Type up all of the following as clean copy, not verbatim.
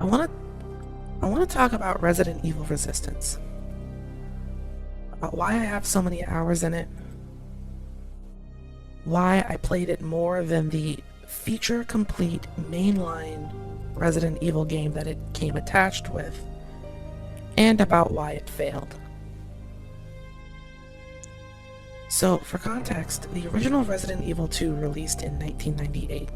I want to talk about Resident Evil Resistance. About why I have so many hours in it. Why I played it more than the feature-complete mainline Resident Evil game that it came attached with. And about why it failed. So, for context, the original Resident Evil 2 released in 1998.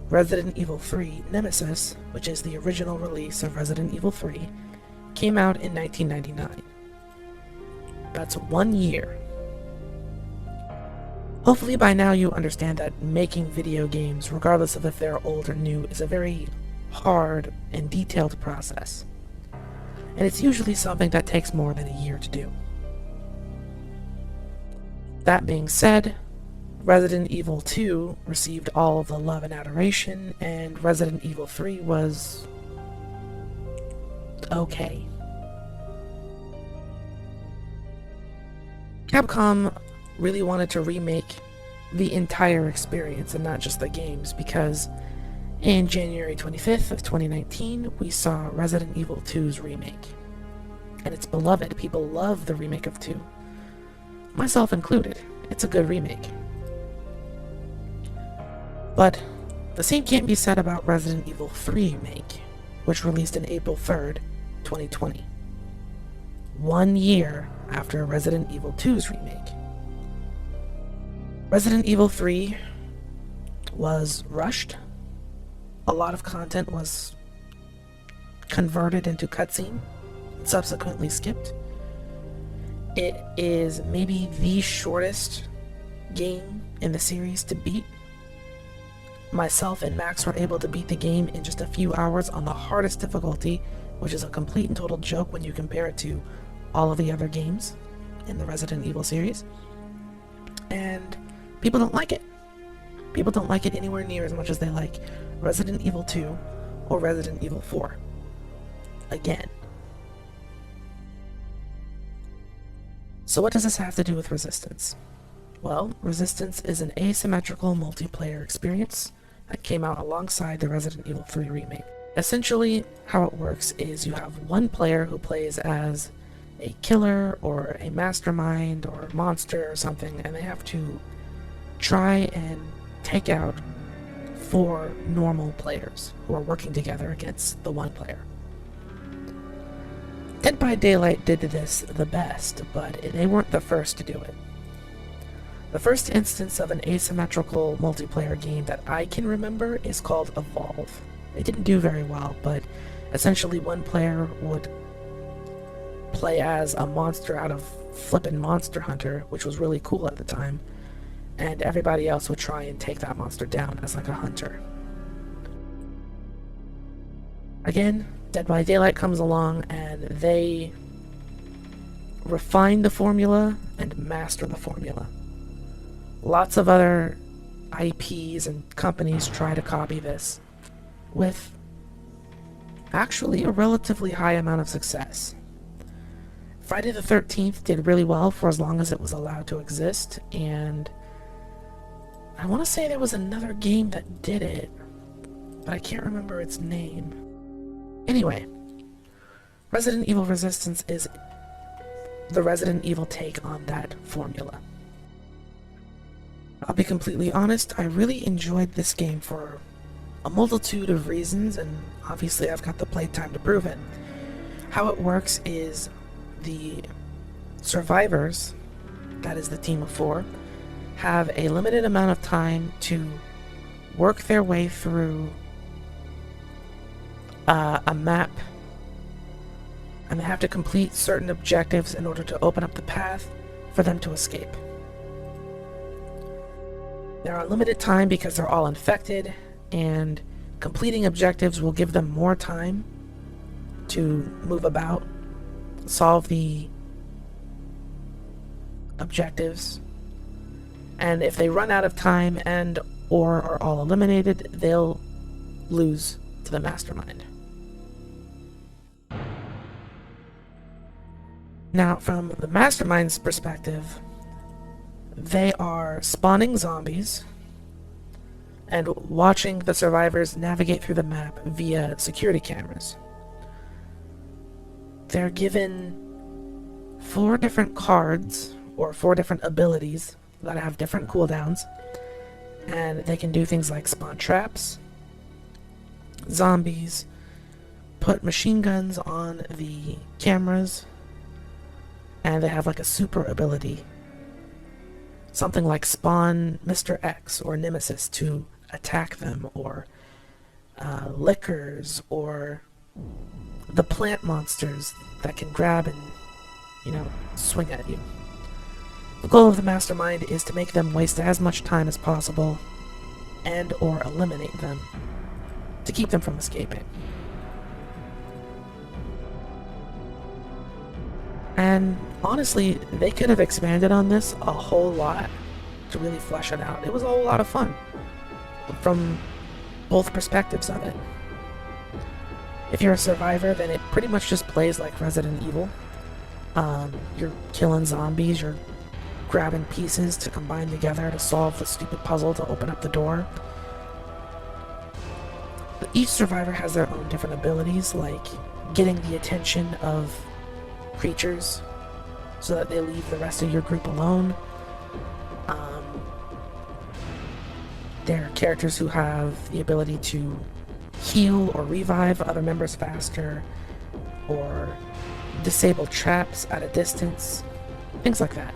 Resident Evil 3 Nemesis, which is the original release of Resident Evil 3, came out in 1999. That's 1 year. Hopefully by now you understand that making video games, regardless of if they're old or new, is a very hard and detailed process. And it's usually something that takes more than a year to do. That being said, Resident Evil 2 received all of the love and adoration, and Resident Evil 3 was okay. Capcom really wanted to remake the entire experience and not just the games, because in January 25th of 2019, we saw Resident Evil 2's remake. And it's beloved. People love the remake of 2. Myself included. It's a good remake. But the same can't be said about Resident Evil 3 remake, which released on April 3rd, 2020. 1 year after Resident Evil 2's remake. Resident Evil 3 was rushed. A lot of content was converted into cutscene, subsequently skipped. It is maybe the shortest game in the series to beat. Myself and Max were able to beat the game in just a few hours on the hardest difficulty, which is a complete and total joke when you compare it to all of the other games in the Resident Evil series. And people don't like it. People don't like it anywhere near as much as they like Resident Evil 2 or Resident Evil 4. Again. So what does this have to do with Resistance? Well, Resistance is an asymmetrical multiplayer experience that came out alongside the Resident Evil 3 remake. Essentially, how it works is you have one player who plays as a killer or a mastermind or a monster or something, and they have to try and take out 4 normal players who are working together against the one player. Dead by Daylight did this the best, but they weren't the first to do it. The first instance of an asymmetrical multiplayer game that I can remember is called Evolve. It didn't do very well, but essentially one player would play as a monster out of flippin' Monster Hunter, which was really cool at the time, and everybody else would try and take that monster down as like a hunter. Again, Dead by Daylight comes along and they refine the formula and master the formula. Lots of other IPs and companies try to copy this with actually a relatively high amount of success. Friday the 13th did really well for as long as it was allowed to exist, and I want to say there was another game that did it, but I can't remember its name. Anyway, Resident Evil Resistance is the Resident Evil take on that formula. I'll be completely honest, I really enjoyed this game for a multitude of reasons, and obviously I've got the playtime to prove it. How it works is the survivors, that is the team of 4, have a limited amount of time to work their way through a map, and they have to complete certain objectives in order to open up the path for them to escape. They're on limited time because they're all infected, and completing objectives will give them more time to move about, solve the objectives, and if they run out of time and or are all eliminated, they'll lose to the mastermind. Now, from the mastermind's perspective, they are spawning zombies and watching the survivors navigate through the map via security cameras. They're given 4 different cards, or 4 different abilities that have different cooldowns, and they can do things like spawn traps, zombies, put machine guns on the cameras, and they have like a super ability. Something like spawn Mr. X or Nemesis to attack them, or lickers, or the plant monsters that can grab and, swing at you. The goal of the mastermind is to make them waste as much time as possible and or eliminate them to keep them from escaping. And honestly, they could have expanded on this a whole lot to really flesh it out. It was a whole lot of fun from both perspectives of it. If you're a survivor, then it pretty much just plays like Resident Evil. You're killing zombies, you're grabbing pieces to combine together to solve the stupid puzzle to open up the door. But each survivor has their own different abilities, like getting the attention of creatures so that they leave the rest of your group alone. There are characters who have the ability to heal or revive other members faster, or disable traps at a distance, things like that.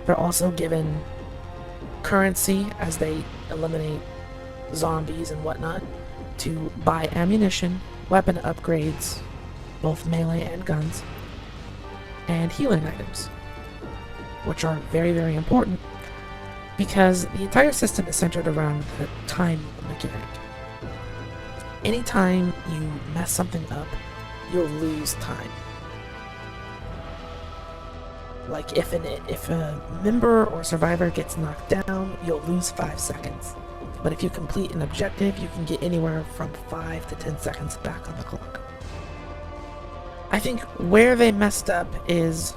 They're also given currency as they eliminate zombies and whatnot to buy ammunition, weapon upgrades, both melee and guns, and healing items, which are very, very important because the entire system is centered around the time mechanic. Anytime you mess something up, you'll lose time. Like if a member or survivor gets knocked down, you'll lose 5 seconds. But if you complete an objective, you can get anywhere from 5 to 10 seconds back on the clock. I think where they messed up is,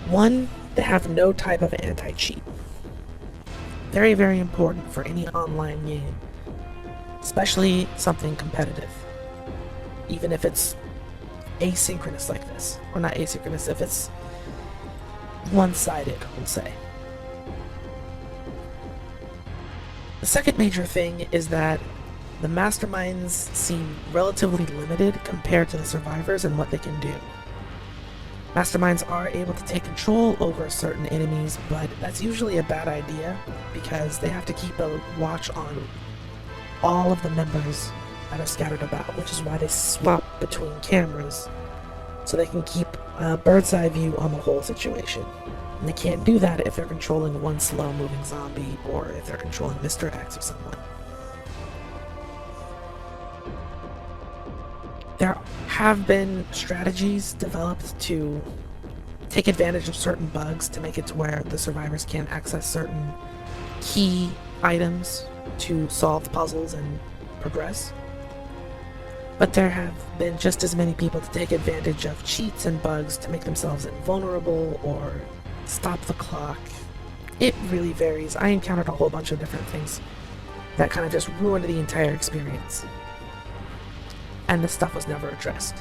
1, they have no type of anti-cheat. Very, very important for any online game, especially something competitive. Even if it's asynchronous like this, or not asynchronous, if it's one-sided, we'll say. The second major thing is that the masterminds seem relatively limited compared to the survivors and what they can do. Masterminds are able to take control over certain enemies, but that's usually a bad idea because they have to keep a watch on all of the members that are scattered about, which is why they swap between cameras so they can keep a bird's eye view on the whole situation. And they can't do that if they're controlling one slow-moving zombie or if they're controlling Mr. X or someone. There have been strategies developed to take advantage of certain bugs to make it to where the survivors can't access certain key items to solve puzzles and progress. But there have been just as many people to take advantage of cheats and bugs to make themselves invulnerable or stop the clock. It really varies. I encountered a whole bunch of different things that kind of just ruined the entire experience. And this stuff was never addressed.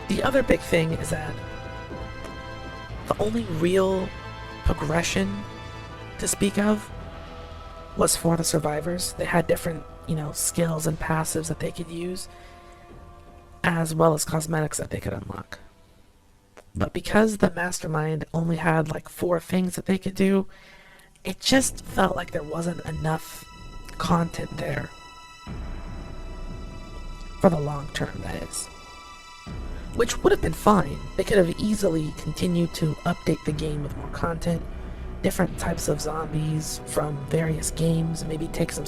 The other big thing is that the only real progression to speak of was for the survivors. They had different, skills and passives that they could use, as well as cosmetics that they could unlock. But because the mastermind only had like 4 things that they could do, it just felt like there wasn't enough content there. For the long term, that is. Which would have been fine. They could have easily continued to update the game with more content, different types of zombies from various games, maybe take some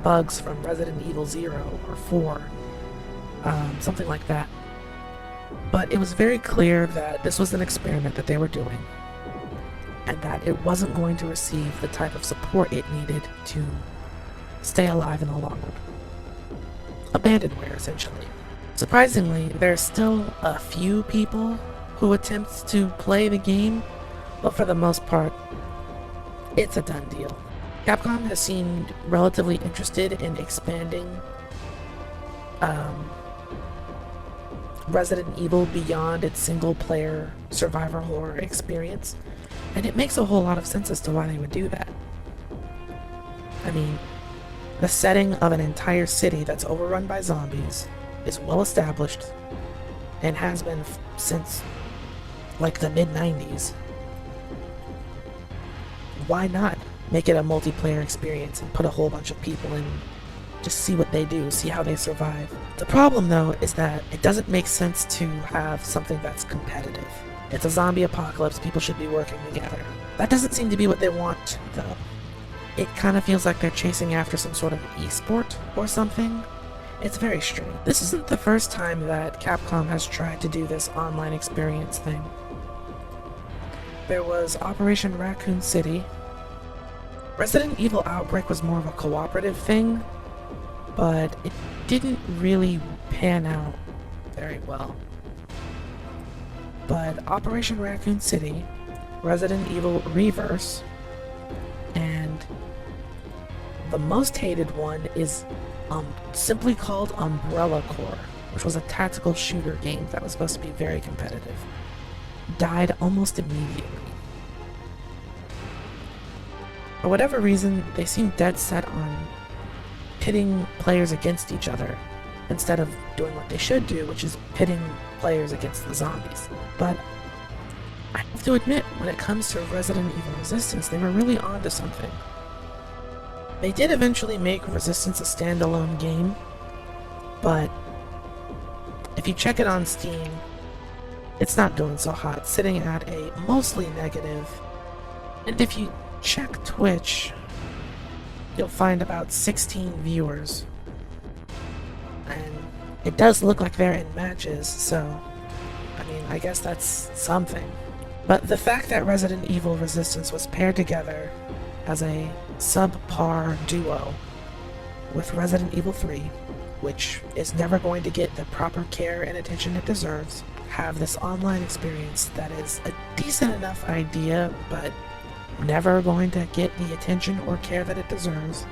bugs from Resident Evil 0 or 4, something like that. But it was very clear that this was an experiment that they were doing, and that it wasn't going to receive the type of support it needed to stay alive in the long run. Abandonware, essentially. Surprisingly, there's still a few people who attempt to play the game, but for the most part, it's a done deal. Capcom has seemed relatively interested in expanding Resident Evil beyond its single-player survivor horror experience, and it makes a whole lot of sense as to why they would do that. I mean, the setting of an entire city that's overrun by zombies is well established and has been since like the mid-90s. Why not make it a multiplayer experience and put a whole bunch of people in, just see what they do, see how they survive? The problem though is that it doesn't make sense to have something that's competitive. It's a zombie apocalypse, people should be working together. That doesn't seem to be what they want though. It kind of feels like they're chasing after some sort of esport or something. It's very strange. This isn't the first time that Capcom has tried to do this online experience thing. There was Operation Raccoon City. Resident Evil Outbreak was more of a cooperative thing, but it didn't really pan out very well. But Operation Raccoon City, Resident Evil Reverse, and the most hated one is simply called Umbrella Corps, which was a tactical shooter game that was supposed to be very competitive. Died almost immediately. For whatever reason, they seem dead set on pitting players against each other instead of doing what they should do, which is pitting players against the zombies. But I have to admit, when it comes to Resident Evil Resistance, they were really onto something. They did eventually make Resistance a standalone game, but if you check it on Steam, it's not doing so hot. It's sitting at a mostly negative. And if you check Twitch, you'll find about 16 viewers. And it does look like they're in matches, so I mean, I guess that's something. But the fact that Resident Evil Resistance was paired together as a subpar duo with Resident Evil 3, which is never going to get the proper care and attention it deserves, have this online experience that is a decent enough idea, but never going to get the attention or care that it deserves.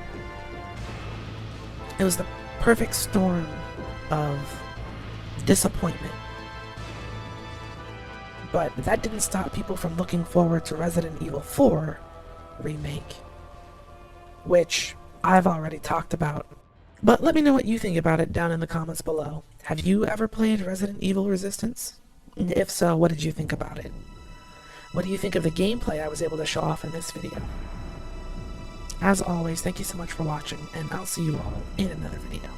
It was the perfect storm of disappointment. But that didn't stop people from looking forward to Resident Evil 4 remake, which I've already talked about. But let me know what you think about it down in the comments below. Have you ever played Resident Evil Resistance? And if so, what did you think about it? What do you think of the gameplay I was able to show off in this video? As always, thank you so much for watching, and I'll see you all in another video.